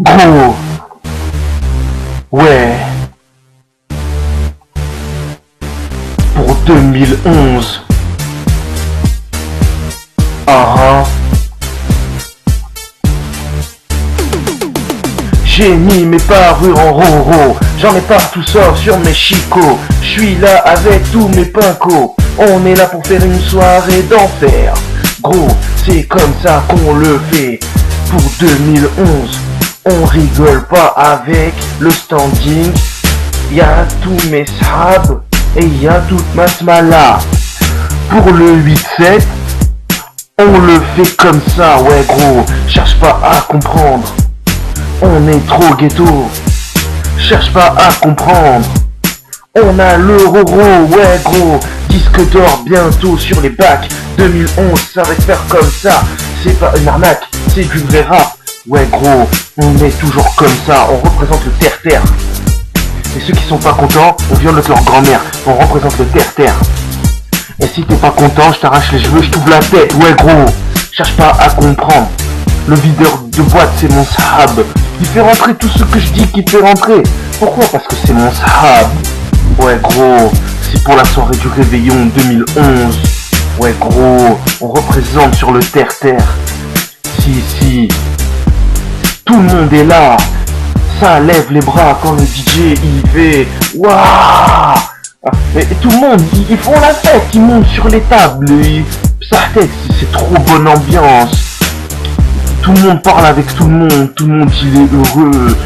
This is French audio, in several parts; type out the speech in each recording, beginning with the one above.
Gros, ouais, pour 2011. J'ai mis mes parures en roro, j'en ai partout sort sur mes chicots. J'suis là avec tous mes pincos, on est là pour faire une soirée d'enfer. Gros, c'est comme ça qu'on le fait. Pour 2011, on rigole pas avec le standing. Y'a tous mes sahab et y'a toute ma smala. Pour le 8-7, on le fait comme ça, ouais gros, cherche pas à comprendre. On est trop ghetto, cherche pas à comprendre. On a le roro, ouais gros, disque d'or bientôt sur les bacs. 2011, ça va se faire comme ça. C'est pas une arnaque, c'est du vrai rap. Ouais gros, on est toujours comme ça, on représente le terre-terre. Et ceux qui sont pas contents, on viole leur grand-mère. On représente le terre-terre. Et si t'es pas content, je t'arrache les cheveux, je t'ouvre la tête. Ouais gros, cherche pas à comprendre. Le videur de boîte, c'est mon sahab. Il fait rentrer tout ce que je dis qu'il fait rentrer. Pourquoi? Parce que c'est mon sahab. Ouais gros, c'est pour la soirée du réveillon 2011. Ouais gros, on représente sur le terre-terre. Si, tout le monde est là. Ça lève les bras quand le DJ il fait waouh. Et tout le monde, ils font la fête, ils montent sur les tables. Ça c'est trop bonne ambiance. Tout le monde parle avec tout le monde il est heureux.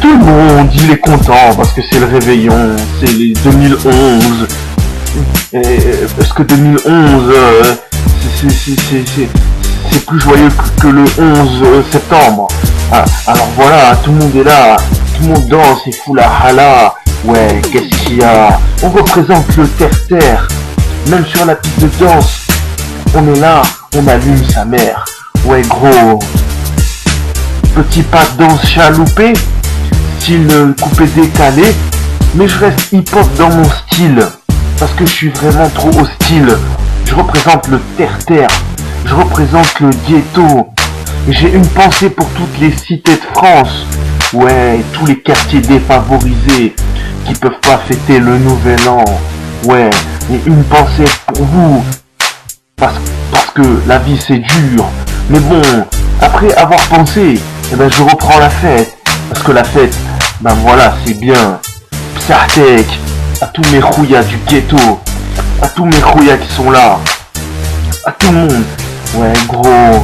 Tout le monde il est content parce que c'est le réveillon, c'est les 2011. Parce que 2011, c'est plus joyeux que le 11 septembre. Alors voilà, tout le monde est là, tout le monde danse et fout la hala. Ouais, qu'est-ce qu'il y a? On représente le terre-terre. Même sur la piste de danse, on est là, on allume sa mère. Ouais gros, petit pas de danse chaloupé, style coupé décalé, mais je reste hip-hop dans mon style, parce que je suis vraiment trop hostile. Je représente le terre-terre, je représente le ghetto, et j'ai une pensée pour toutes les cités de France, ouais, tous les quartiers défavorisés, qui peuvent pas fêter le nouvel an, ouais, et une pensée pour vous, parce que la vie c'est dur. Mais bon, après avoir pensé, eh ben je reprends la fête. Parce que la fête, ben voilà, c'est bien. Psartek, à tous mes rouillas du ghetto, à tous mes rouillas qui sont là, à tout le monde. Ouais gros,